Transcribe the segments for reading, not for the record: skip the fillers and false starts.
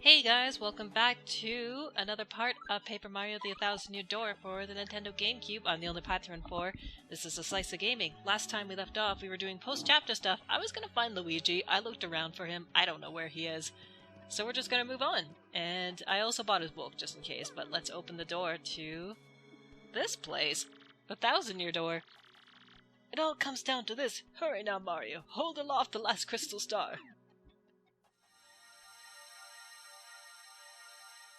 Hey guys, welcome back to another part of Paper Mario the 1000-Year Door for the Nintendo GameCube. I'm the only patron for This is a Slice of Gaming. Last time we left off, we were doing post-chapter stuff. I was gonna find Luigi. I looked around for him. I don't know where he is. So we're just gonna move on. And I also bought his book just in case, but let's open the door to this place. The 1000-Year Door. It all comes down to this. Hurry now, Mario. Hold aloft the last crystal star.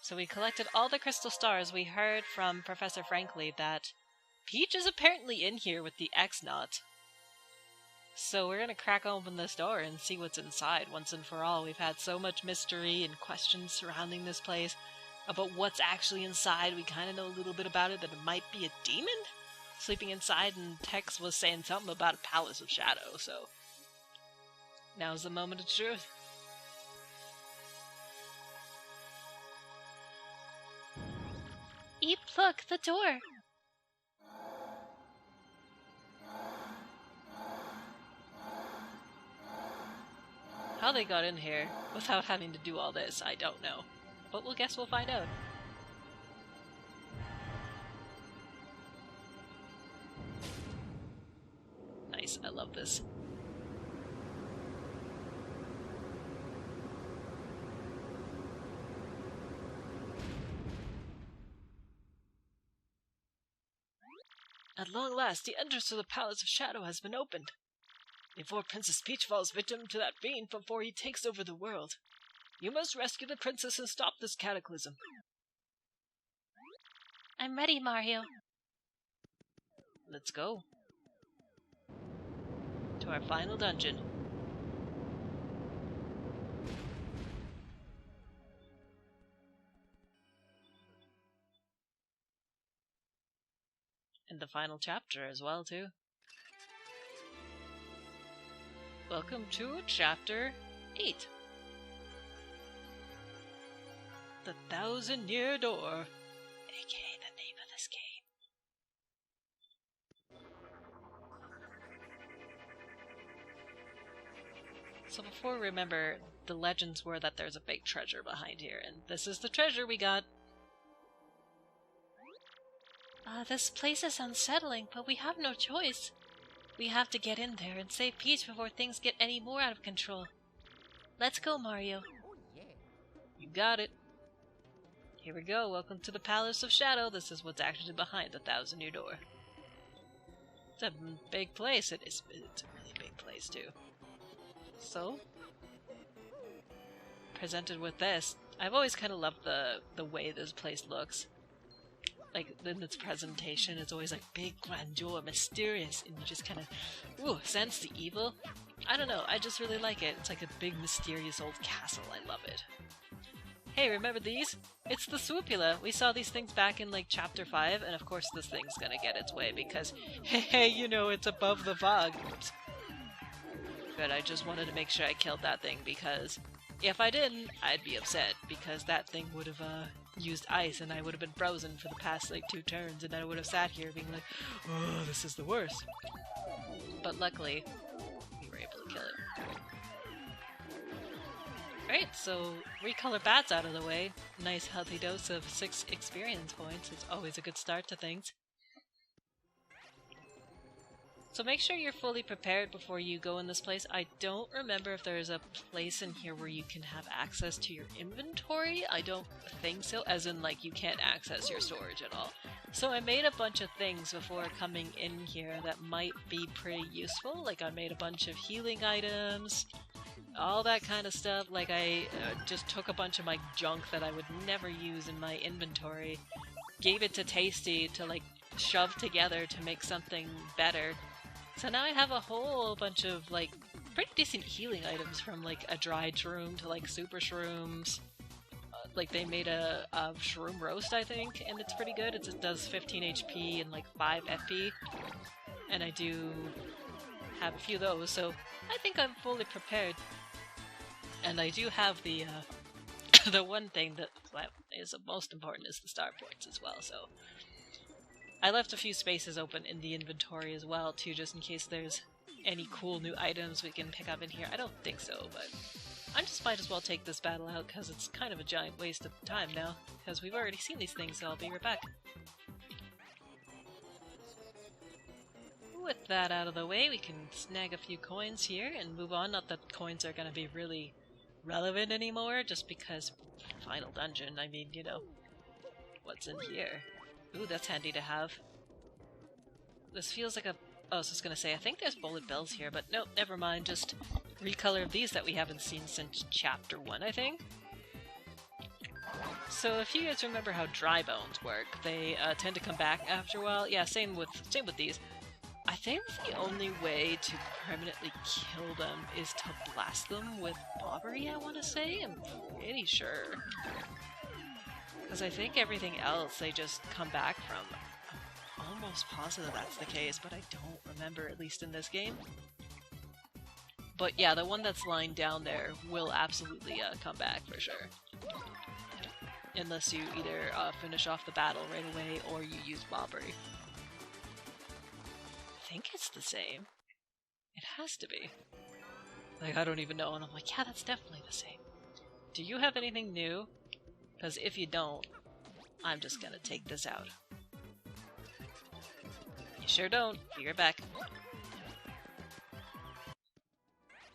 So we collected all the crystal stars. We heard from Professor Frankly that Peach is apparently in here with the X-Naut. So we're gonna crack open this door and see what's inside once and for all. We've had so much mystery and questions surrounding this place about what's actually inside. We kind of know a little bit about it, that it might be a demon sleeping inside, and Tex was saying something about a palace of shadow, so now's the moment of truth. Eep, look, the door! How they got in here without having to do all this, I don't know. But we'll guess we'll find out. Nice, I love this. At long last, the entrance to the Palace of Shadow has been opened. Before Princess Peach falls victim to that fiend before he takes over the world, you must rescue the princess and stop this cataclysm. I'm ready, Mario. Let's go. To our final dungeon. And the final chapter as well, too. Welcome to Chapter 8. The 1000-Year Door, aka the name of this game. So before we remember, the legends were that there's a big treasure behind here, and this is the treasure we got. This place is unsettling, but we have no choice. We have to get in there and save Peach before things get any more out of control. Let's go, Mario. You got it. Here we go. Welcome to the Palace of Shadow. This is what's actually behind the 1000-Year Door. It's a big place. It's a really big place, too. So, presented with this, I've always kind of loved the way this place looks. Like, in its presentation, it's always like big, grandeur, mysterious, and you just kind of, sense the evil. I don't know, I just really like it. It's like a big, mysterious old castle. I love it. Hey, remember these? It's the Swoopula. We saw these things back in, like, Chapter 5, and of course this thing's gonna get its way because, hey, you know, it's above the fog. Oops. But I just wanted to make sure I killed that thing because if I didn't, I'd be upset because that thing would have, used ice and I would have been frozen for the past like 2 turns, and then I would have sat here being like, oh, this is the worst. But luckily, we were able to kill it. Right, so recolor bats out of the way. Nice healthy dose of 6 experience points. It's always a good start to things. So make sure you're fully prepared before you go in this place. I don't remember if there's a place in here where you can have access to your inventory. I don't think so, as in like you can't access your storage at all. So I made a bunch of things before coming in here that might be pretty useful. Like I made a bunch of healing items, all that kind of stuff. Like I just took a bunch of my junk that I would never use in my inventory, gave it to Tasty to like shove together to make something better. So now I have a whole bunch of, like, pretty decent healing items from, like, a dried shroom to, like, super shrooms. Like, they made a shroom roast, I think, and it's pretty good. It does 15 HP and, like, 5 FP. And I do have a few of those, so I think I'm fully prepared. And I do have the, the one thing that is most important is the star points as well, so I left a few spaces open in the inventory as well, too, just in case there's any cool new items we can pick up in here. I don't think so, but I just might as well take this battle out because it's kind of a giant waste of time now, because we've already seen these things, so I'll be right back. With that out of the way, we can snag a few coins here and move on. Not that coins are going to be really relevant anymore, just because final dungeon, I mean, you know, what's in here? Ooh, that's handy to have. This feels like a... Oh, I was just going to say, I think there's bullet bills here, but nope, never mind, just recolor of these that we haven't seen since Chapter 1, I think. So if you guys remember how dry bones work, they tend to come back after a while. Yeah, same with these. I think the only way to permanently kill them is to blast them with bobbery, I want to say? I'm pretty sure. Because I think everything else they just come back from. I'm almost positive that's the case, but I don't remember, at least in this game. But yeah, the one that's lying down there will absolutely come back for sure. Unless you either finish off the battle right away or you use bobbery. I think it's the same. It has to be. Like, I don't even know, and I'm like, yeah, that's definitely the same. Do you have anything new? Because if you don't, I'm just gonna take this out. You sure don't. Be right back.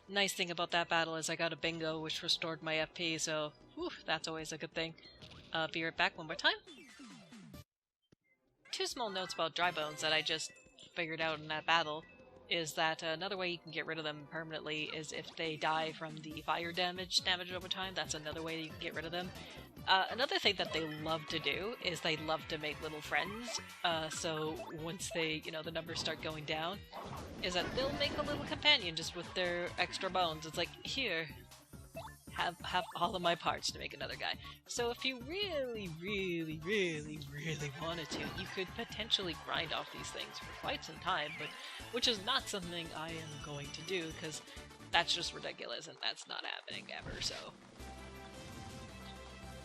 Nice thing about that battle is I got a bingo, which restored my FP, so whew, that's always a good thing. Be right back one more time. Two small notes about dry bones that I just figured out in that battle is that another way you can get rid of them permanently is if they die from the fire damage over time. That's another way you can get rid of them. Another thing that they love to do is they love to make little friends. So once they, you know, the numbers start going down, is that they'll make a little companion just with their extra bones. It's like, here, have all of my parts to make another guy. So if you really wanted to, you could potentially grind off these things for quite some time, but which is not something I am going to do, because that's just ridiculous and that's not happening ever, so...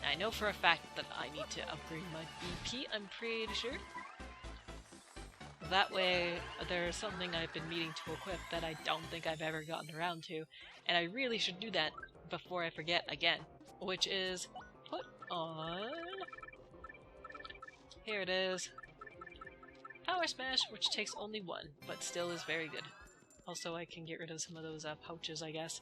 I know for a fact that I need to upgrade my BP, I'm pretty sure. That way, there's something I've been meaning to equip that I don't think I've ever gotten around to, and I really should do that before I forget again, which is put on... Here it is. Power Smash, which takes only one, but still is very good. Also, I can get rid of some of those pouches, I guess.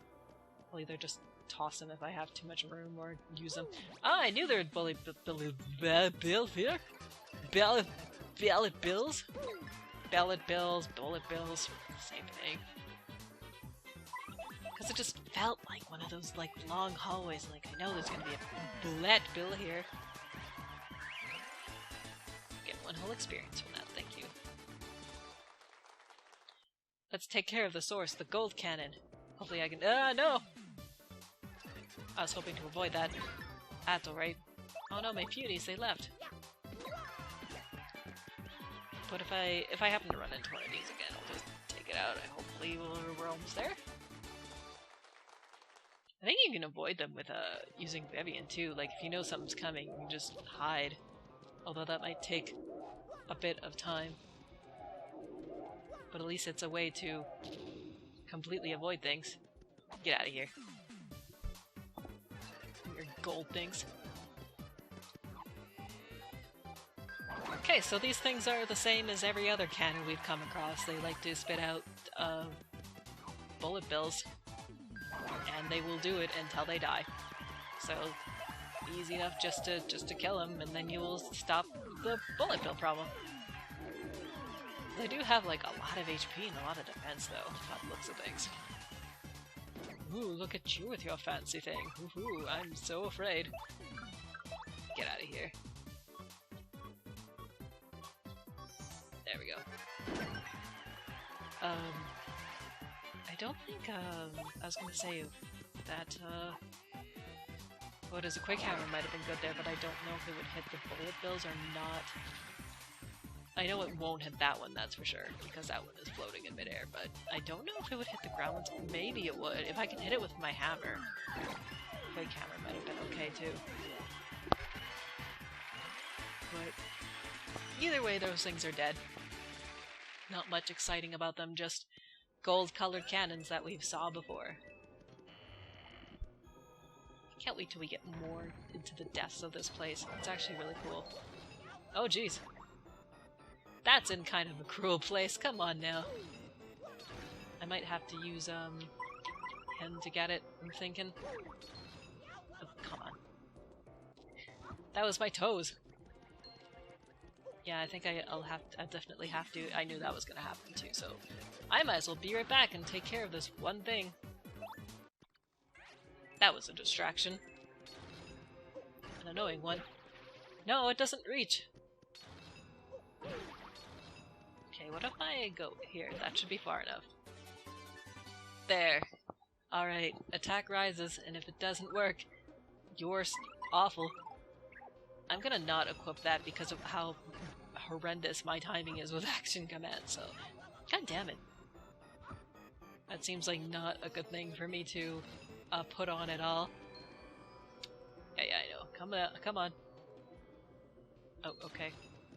I'll either just toss them if I have too much room or use them. Ah, I knew there would bullet bills here. Ballot bills? Ballot bills, bullet bills, same thing. Because it just felt like one of those like long hallways, like I know there's gonna be a bullet bill here. Get one whole experience from that, thank you. Let's take care of the source, the gold cannon. Hopefully I can- no! I was hoping to avoid that. That's alright. Oh no, my beauties, they left. But if I happen to run into one of these again, I'll just take it out. Hopefully we're almost there. I think you can avoid them with using Vivian too. Like if you know something's coming, you can just hide. Although that might take a bit of time. But at least it's a way to completely avoid things. Get out of here. Your gold things. Okay, so these things are the same as every other cannon we've come across. They like to spit out bullet bills, and they will do it until they die. So easy enough just to kill them, and then you will stop the bullet bill problem. They do have like a lot of HP and a lot of defense, though, by the looks of things. Ooh, look at you with your fancy thing. Ooh, I'm so afraid. Get out of here. There we go. I don't think, I was gonna say that, what is a quick hammer might have been good there, but I don't know if it would hit the bullet bills or not. I know it won't hit that one, that's for sure, because that one is floating in midair, but I don't know if it would hit the ground ones. Maybe it would. If I can hit it with my hammer. Quick hammer might have been okay, too. But either way, those things are dead. Not much exciting about them, just gold-colored cannons that we've saw before. Can't wait till we get more into the depths of this place. It's actually really cool. Oh, jeez. That's in kind of a cruel place. Come on now. I might have to use, him to get it, I'm thinking. Oh, come on. That was my toes. Yeah, I think I'll definitely have to. I knew that was gonna happen too, so I might as well be right back and take care of this one thing. That was a distraction. An annoying one. No, it doesn't reach. Okay, what if I go here? That should be far enough. There. Alright, attack rises, and if it doesn't work, you're awful. I'm gonna not equip that because of how horrendous my timing is with action commands, so... God damn it. That seems like not a good thing for me to put on at all. Yeah, I know. Come on. Oh, okay.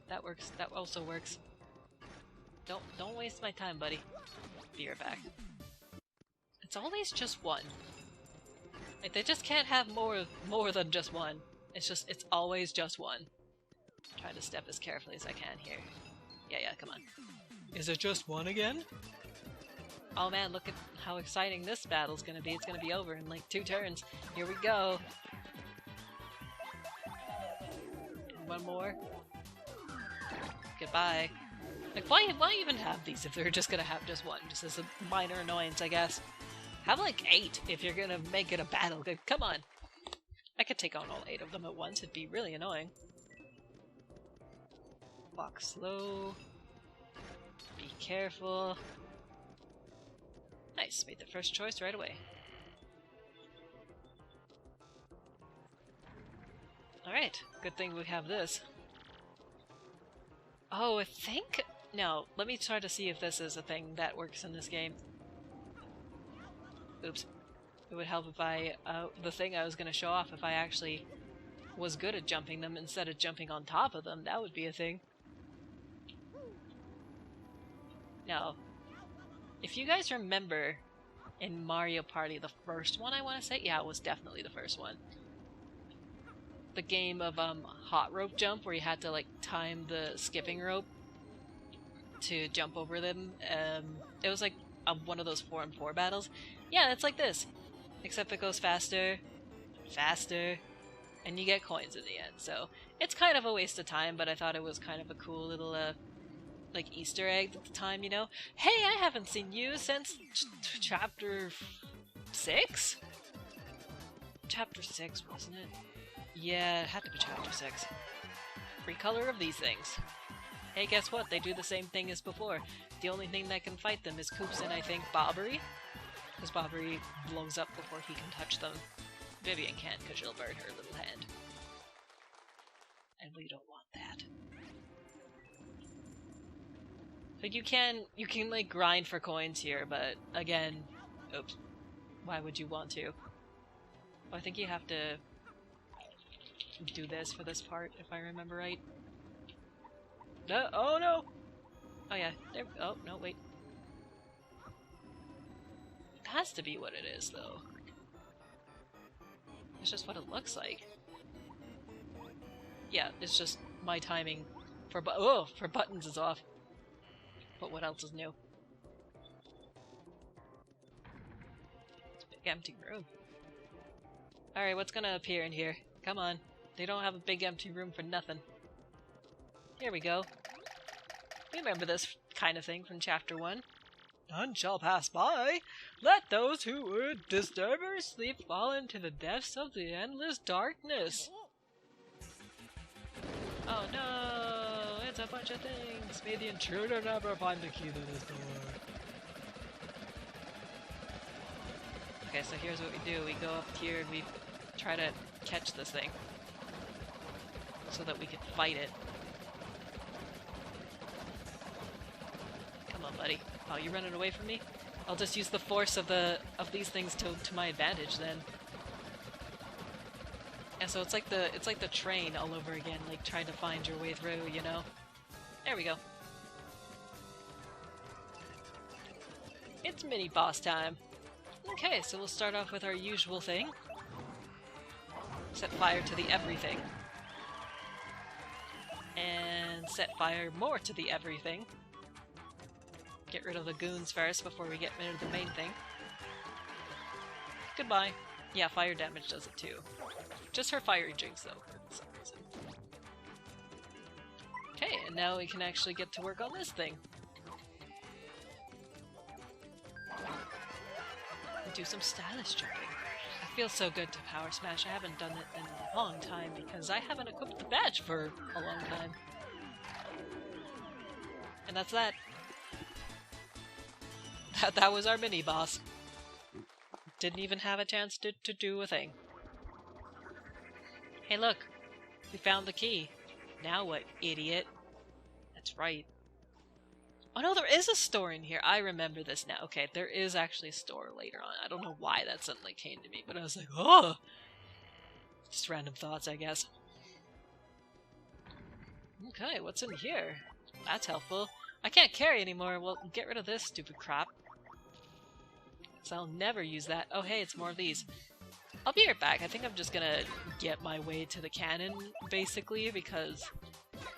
That works. That also works. Don't waste my time, buddy. Be right back. It's always just one. Like, they just can't have more than just one. It's always just one. Try to step as carefully as I can here. Yeah, come on. Is it just one again? Oh man, look at how exciting this battle's gonna be. It's gonna be over in like 2 turns. Here we go. And one more. Goodbye. Like, why even have these if they're just gonna have just one? Just as a minor annoyance, I guess. Have like 8 if you're gonna make it a battle. Come on. I could take on all 8 of them at once. It'd be really annoying. Walk slow. Be careful. Nice. Made the first choice right away. Alright. Good thing we have this. Oh, I think... No, let me try to see if this is a thing that works in this game. Oops. It would help if I... the thing I was going to show off, if I actually was good at jumping them instead of jumping on top of them, that would be a thing. Now, if you guys remember in Mario Party, the first one I want to say? Yeah, it was definitely the first one. The game of hot rope jump, where you had to like time the skipping rope to jump over them. It was like one of those 4-on-4 battles. Yeah, it's like this, except it goes faster, and you get coins in the end. So it's kind of a waste of time, but I thought it was kind of a cool little like Easter egg at the time, you know? Hey, I haven't seen you since chapter 6? Chapter 6, wasn't it? Yeah, it had to be chapter 6. Free color of these things. Hey, guess what? They do the same thing as before. The only thing that can fight them is Koops and I think Bobbery. Because Bobbery blows up before he can touch them. Vivian can't because she'll burn her little hand. And we don't want that. But you can like grind for coins here, but again, oops. Why would you want to? Well, I think you have to do this for this part, if I remember right. No, oh no! Oh yeah, there, oh no, wait. It has to be what it is, though. It's just what it looks like. Yeah, it's just my timing for buttons is off. But what else is new? It's a big empty room. Alright, what's gonna appear in here? Come on. They don't have a big empty room for nothing. Here we go. Remember this kind of thing from chapter 1. None shall pass by. Let those who would disturb our sleep fall into the depths of the endless darkness. Oh no! It's a bunch of things! May the intruder never find the key to this door. Okay, so here's what we do. We go up here and we try to catch this thing. So that we can fight it. Come on, buddy. Oh, you running away from me? I'll just use the force of these things to my advantage then. Yeah, so it's like the train all over again, like trying to find your way through, you know? There we go. It's mini boss time. Okay, so we'll start off with our usual thing. Set fire to the everything. And set fire more to the everything. Get rid of the goons first before we get rid of the main thing. Goodbye. Yeah, fire damage does it too. Just her fiery jigs though, for some reason. Okay, and now we can actually get to work on this thing. Do some stylish jumping. I feel so good to power smash. I haven't done it in a long time because I haven't equipped the badge for a long time. And that's that. That was our mini boss. Didn't even have a chance to do a thing. Hey look, we found the key. Now what, idiot? That's right. Oh no, there is a store in here. I remember this now. Okay, there is actually a store later on. I don't know why that suddenly came to me, but I was like, oh! Just random thoughts, I guess. Okay, what's in here? That's helpful. I can't carry anymore. Well, get rid of this stupid crap. So I'll never use that. Oh hey, it's more of these. I'll be right back. I think I'm just gonna get my way to the cannon, basically, because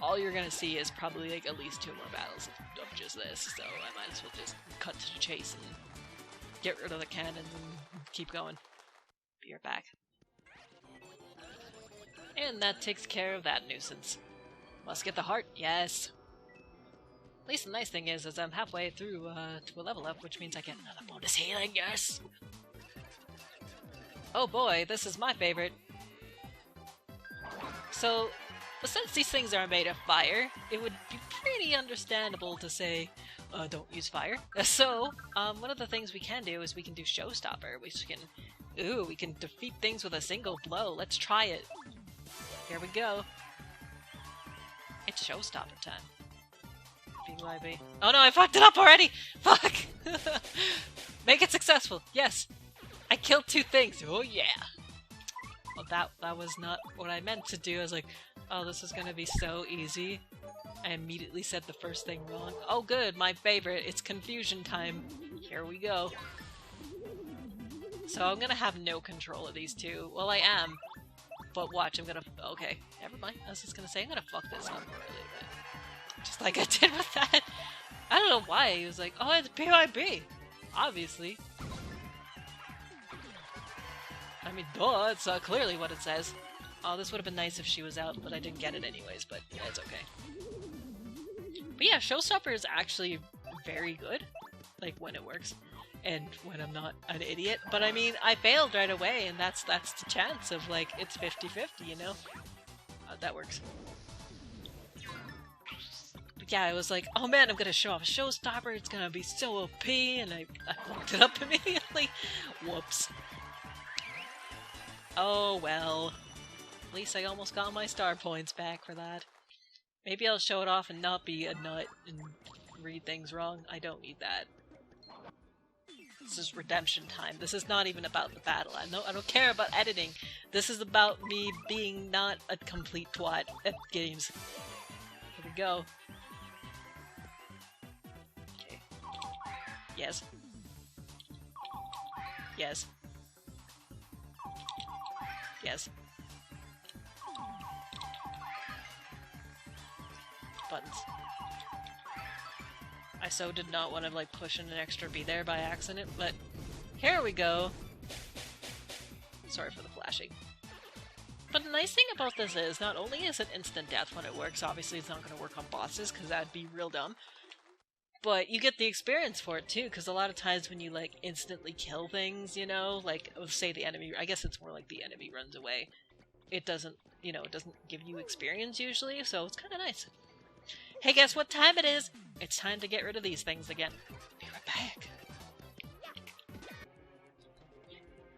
all you're gonna see is probably like at least 2 more battles of just this, so I might as well just cut to the chase and get rid of the cannon and keep going. Be right back. And that takes care of that nuisance. Must get the heart, yes. At least the nice thing is I'm halfway through to a level up, which means I get another bonus healing, yes! Oh boy, this is my favorite. So, since these things are made of fire, it would be pretty understandable to say, don't use fire. So, one of the things we can do is we can do Showstopper, which can, we can defeat things with a single blow. Let's try it. Here we go. It's Showstopper time. BYB. Oh no, I fucked it up already! Fuck! Make it successful, yes! I killed 2 things, oh yeah! Well, that was not what I meant to do. I was like, oh, this is gonna be so easy. I immediately said the first thing wrong. Oh good, my favorite, it's confusion time. Here we go. So I'm gonna have no control of these 2. Well, I am. But watch, I'm gonna... Okay, never mind. I was just gonna say, I'm gonna fuck this up really bit. Just like I did with that. I don't know why. He was like, oh, it's PYB. Obviously. I mean, duh, it's clearly what it says. Oh, this would have been nice if she was out, but I didn't get it anyways, but yeah, it's okay. But yeah, Showstopper is actually very good. Like, when it works. And when I'm not an idiot. But I mean, I failed right away, and that's the chance of, like, it's 50-50, you know? That works. But yeah, I was like, oh man, I'm gonna show off a Showstopper, it's gonna be so OP, and I fucked it up immediately. Whoops. Oh well. At least I almost got my star points back for that. Maybe I'll show it off and not be a nut and read things wrong. I don't need that. This is redemption time. This is not even about the battle. I don't care about editing. This is about me being not a complete twat at games. Here we go. Okay. Yes. Yes. Yes. Buttons. I so did not want to like push in an extra B there by accident, but here we go. Sorry for the flashing. But the nice thing about this is, not only is it instant death when it works, obviously it's not going to work on bosses, because that'd be real dumb, but you get the experience for it too, because a lot of times when you like instantly kill things, you know, like say the enemy, I guess it's more like the enemy runs away, it doesn't, you know, it doesn't give you experience usually, so it's kind of nice. Hey, guess what time it is? It's time to get rid of these things again. Be right back.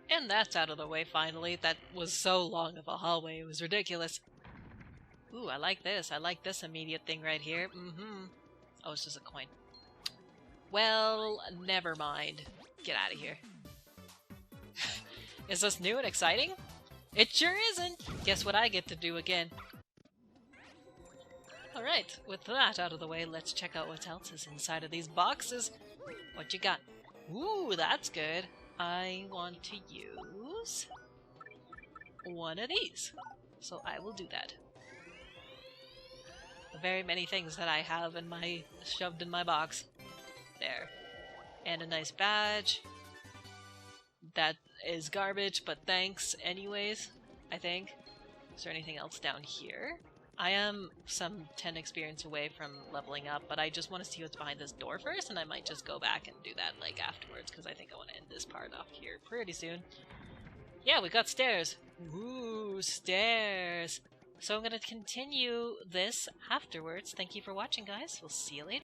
And that's out of the way finally. That was so long of a hallway, it was ridiculous. Ooh, I like this. I like this immediate thing right here. Oh, it's just a coin. Well, never mind. Get out of here. Is this new and exciting? It sure isn't! Guess what I get to do again. Alright, with that out of the way, let's check out what else is inside of these boxes. What you got? Ooh, that's good. I want to use one of these. So I will do that. The very many things that I have in my shoved in my box. There. And a nice badge. That is garbage, but thanks anyways, I think. Is there anything else down here? I am some 10 experience away from leveling up, but I just want to see what's behind this door first, and I might just go back and do that like afterwards, because I think I want to end this part off here pretty soon. Yeah, we got stairs. Ooh, stairs. So I'm going to continue this afterwards. Thank you for watching, guys. We'll see you later.